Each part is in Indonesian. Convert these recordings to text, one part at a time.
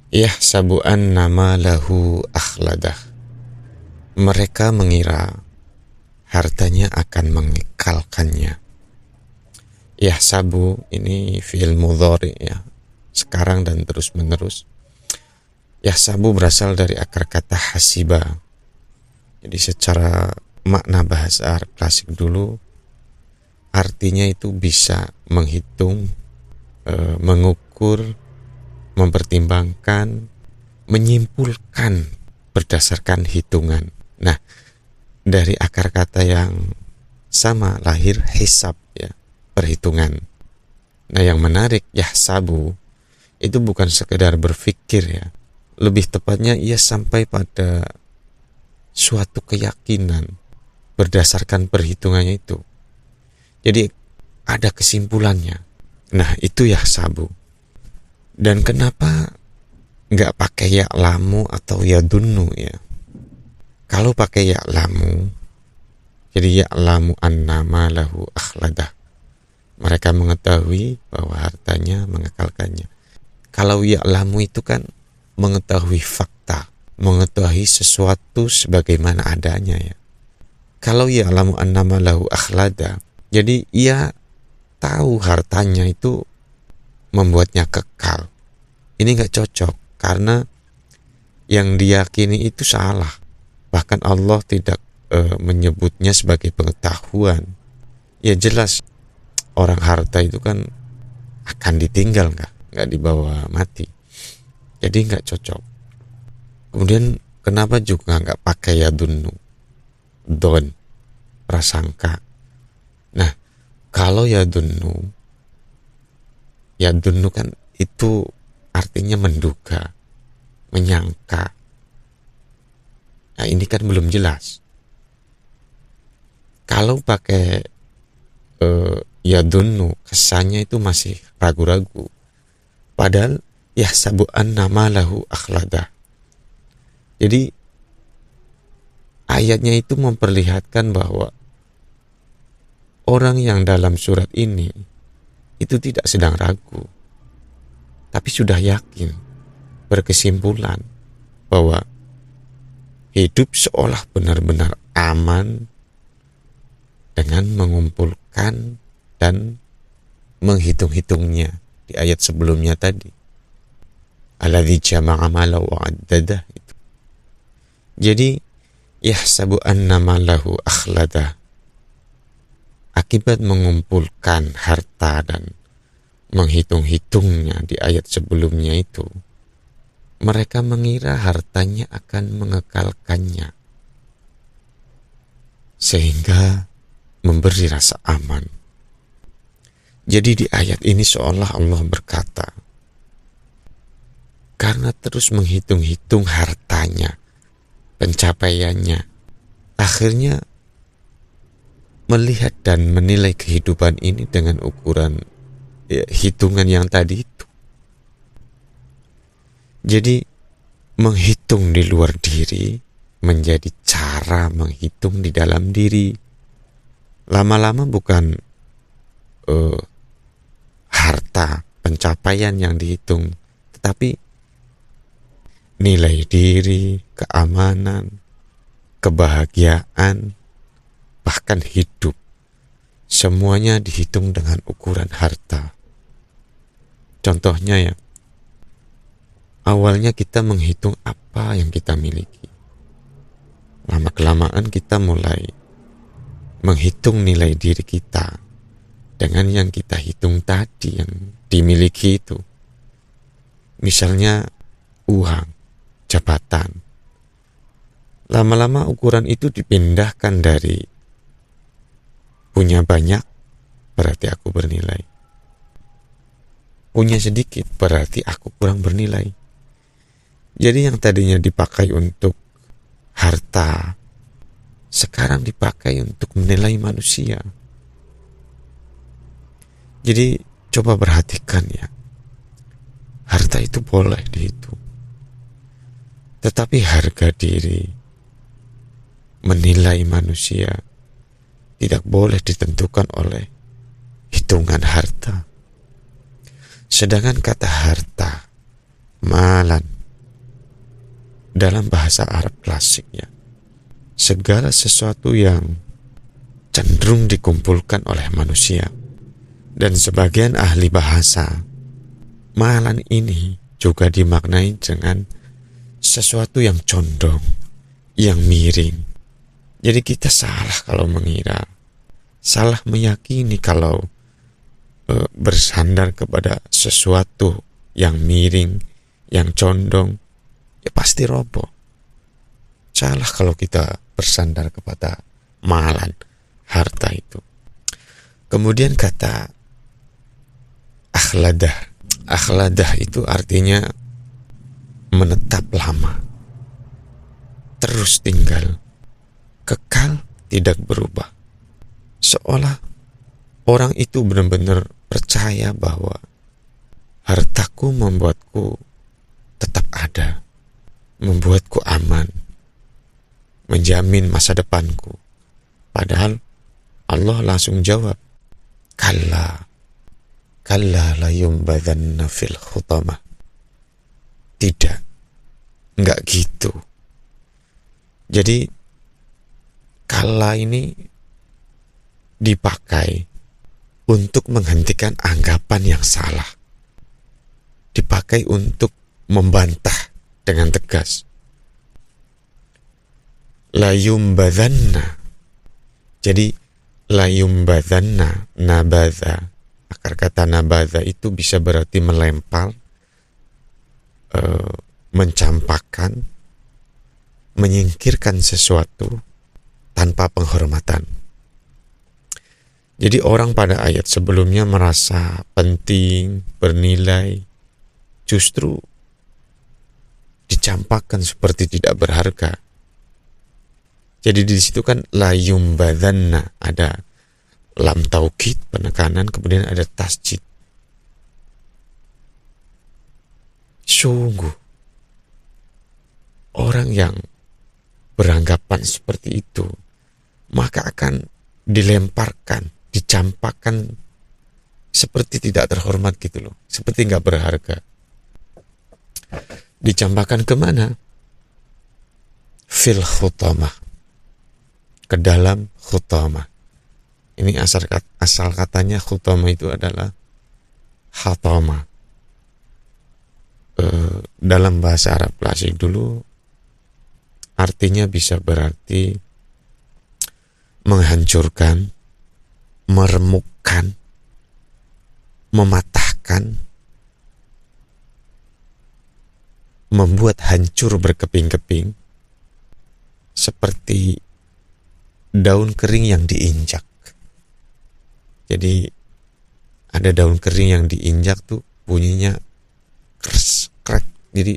Yahsabu anna malahu akhladah. Mereka mengira hartanya akan mengekalkannya. Yahsabu ini fi'il mudhari ya, sekarang dan terus menerus. Yahsabu berasal dari akar kata hasiba. Jadi secara makna bahasa Arab klasik dulu, artinya itu bisa menghitung, mengukur, mempertimbangkan, menyimpulkan berdasarkan hitungan. Nah, dari akar kata yang sama lahir hisab ya, perhitungan. Nah, yang menarik yahsabu itu bukan sekedar berpikir ya. Lebih tepatnya ia sampai pada suatu keyakinan berdasarkan perhitungannya itu. Jadi ada kesimpulannya. Nah, itu yahsabu. Dan kenapa nggak pakai ya'lamu atau yadunnu ya? Kalau pakai ya'lamu, jadi ya'lamu annama lahu akhladah. Mereka mengetahui bahwa hartanya mengekalkannya. Kalau ya'lamu itu kan mengetahui fakta, mengetahui sesuatu sebagaimana adanya ya. Kalau ya'lamu annama lahu akhladah, jadi ia tahu hartanya itu membuatnya kekal. Ini nggak cocok karena yang diyakini itu salah. Bahkan Allah tidak menyebutnya sebagai pengetahuan. Ya jelas orang harta itu kan akan ditinggal, nggak dibawa mati. Jadi nggak cocok. Kemudian kenapa juga nggak pakai yadunnu, don, prasangka. Nah, kalau yadunnu kan itu artinya menduga, menyangka. Nah, ini kan belum jelas. Kalau pakai yadunnu, kesannya itu masih ragu-ragu. Padahal yahsabu annama lahu akhladah. Jadi ayatnya itu memperlihatkan bahwa orang yang dalam surat ini itu tidak sedang ragu, tapi sudah yakin, berkesimpulan bahwa hidup seolah benar-benar aman dengan mengumpulkan dan menghitung-hitungnya di ayat sebelumnya tadi. Alladzi jama'a mala wa 'addadah itu. Jadi yahsabu annama lahu akhladah. Akibat mengumpulkan harta dan menghitung-hitungnya di ayat sebelumnya itu, mereka mengira hartanya akan mengekalkannya, sehingga memberi rasa aman. Jadi di ayat ini seolah Allah berkata, karena terus menghitung-hitung hartanya, pencapaiannya, akhirnya melihat dan menilai kehidupan ini dengan ukuran hitungan yang tadi itu. Jadi menghitung di luar diri menjadi cara menghitung di dalam diri. Lama-lama bukan harta, pencapaian yang dihitung, tetapi nilai diri, keamanan, kebahagiaan, bahkan hidup, semuanya dihitung dengan ukuran harta. Contohnya ya, awalnya kita menghitung apa yang kita miliki. Lama-kelamaan kita mulai menghitung nilai diri kita dengan yang kita hitung tadi yang dimiliki itu. Misalnya uang, jabatan. Lama-lama ukuran itu dipindahkan dari punya banyak berarti aku bernilai, punya sedikit berarti aku kurang bernilai. Jadi yang tadinya dipakai untuk harta sekarang dipakai untuk menilai manusia. Jadi coba perhatikan ya, harta itu boleh dihitung, tetapi harga diri, menilai manusia tidak boleh ditentukan oleh hitungan harta. Sedangkan kata harta, malan, dalam bahasa Arab klasik ya, segala sesuatu yang cenderung dikumpulkan oleh manusia. Dan sebagian ahli bahasa, malan ini juga dimaknai dengan sesuatu yang condong, yang miring. Jadi kita salah kalau mengira, salah meyakini kalau bersandar kepada sesuatu yang miring, yang condong, ya pasti roboh. Salah kalau kita bersandar kepada malan, harta itu. Kemudian kata akhladah. Akhladah itu artinya menetap lama, terus tinggal, kekal, tidak berubah. Seolah orang itu benar-benar percaya bahwa hartaku membuatku tetap ada, membuatku aman, menjamin masa depanku. Padahal Allah langsung jawab, kalla la yumbadanna fil khutamah. Tidak, enggak gitu. Jadi kalla ini dipakai untuk menghentikan anggapan yang salah, dipakai untuk membantah dengan tegas. La yumbadanna. Jadi la yumbadanna, nabadha. Akar kata nabadha itu bisa berarti melempar, mencampakkan, menyingkirkan sesuatu tanpa penghormatan. Jadi orang pada ayat sebelumnya merasa penting, bernilai, justru dicampakkan seperti tidak berharga. Jadi di situ kan la yumbadanna, ada lam taukid, penekanan, kemudian ada tasjid. Sungguh orang yang beranggapan seperti itu maka akan dilemparkan, dicampakkan seperti tidak terhormat gitu loh, seperti nggak berharga. Dicampakkan kemana? Fil khutamah, ke dalam khutamah. Ini asal katanya khutamah itu adalah khatama. Dalam bahasa Arab klasik dulu artinya bisa berarti menghancurkan, meremukkan, mematahkan, membuat hancur berkeping-keping, seperti daun kering yang diinjak. Jadi ada daun kering yang diinjak tuh bunyinya kres, krek. Jadi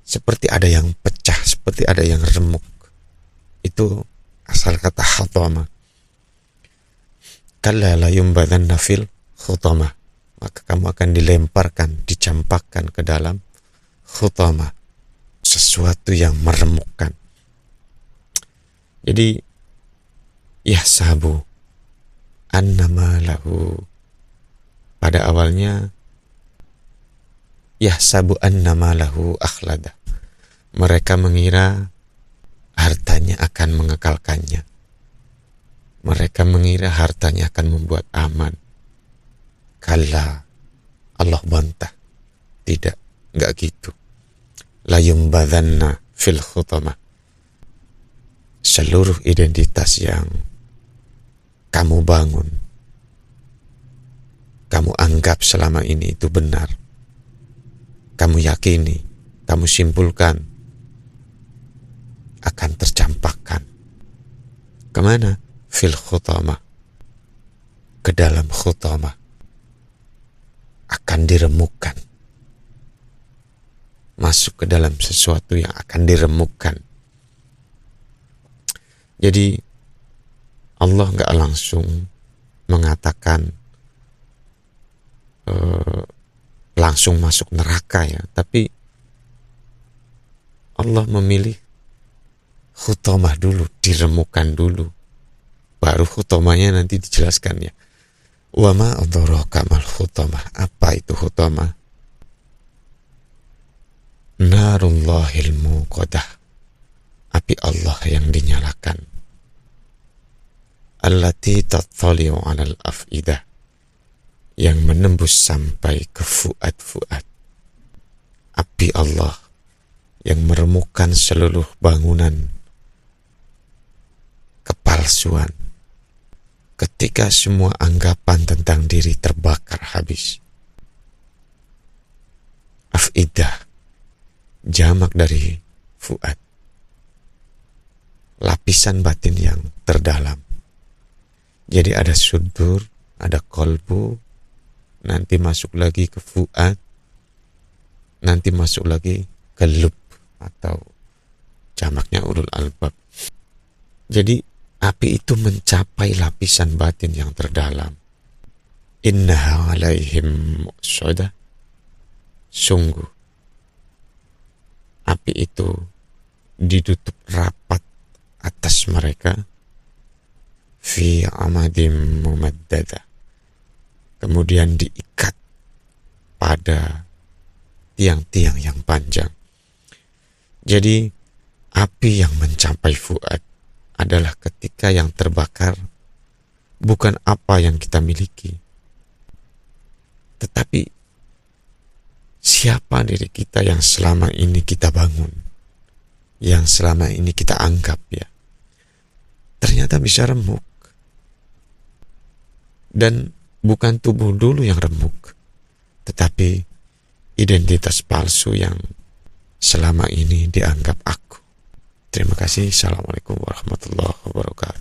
seperti ada yang pecah, seperti ada yang remuk. Itu asal kata khatama. Kalla la yumbadanna fil khutamah. Maka kamu akan dilemparkan, dicampakkan ke dalam khutamah, sesuatu yang meremukkan. Jadi yahsabu annama lahu, pada awalnya yahsabu annama lahu akhlada, mereka mengira hartanya akan mengekalkannya, mereka mengira hartanya akan membuat aman. Kalla, Allah bantah, tidak, enggak gitu. La yumbadanna fil khutamah. Seluruh identitas yang kamu bangun, kamu anggap selama ini itu benar, kamu yakini, kamu simpulkan, akan tercampakkan. Kemana? Fil khutamah, ke dalam khutamah, akan diremukkan, masuk ke dalam sesuatu yang akan diremukkan. Jadi Allah nggak langsung mengatakan langsung masuk neraka ya, tapi Allah memilih khutamah dulu, diremukkan dulu, baru khutamahnya nanti dijelaskan ya. Wa ma adraka mal khutamah. Apa itu khutamah? narullahil muqadah, api Allah yang dinyalakan, allati tattali'u 'alal af'idah, yang menembus sampai ke fuad-fuad. Api Allah yang meremukkan seluruh bangunan kepalsuan ketika semua anggapan tentang diri terbakar habis. Af'idah jamak dari fuad, lapisan batin yang terdalam. Jadi ada sudur, ada kolbu, nanti masuk lagi ke fuad, nanti masuk lagi ke lub atau jamaknya ulul albab. Jadi api itu mencapai lapisan batin yang terdalam. Innaha alaihim mu'sadah, sungguh api itu ditutup rapat atas mereka, fi amadim mumaddada, kemudian diikat pada tiang-tiang yang panjang. Jadi api yang mencapai fuad adalah ketika yang terbakar bukan apa yang kita miliki, tetapi siapa diri kita yang selama ini kita bangun, yang selama ini kita anggap ya, ternyata bisa remuk. Dan bukan tubuh dulu yang remuk, tetapi identitas palsu yang selama ini dianggap aku. Terima kasih. Assalamualaikum warahmatullahi wabarakatuh.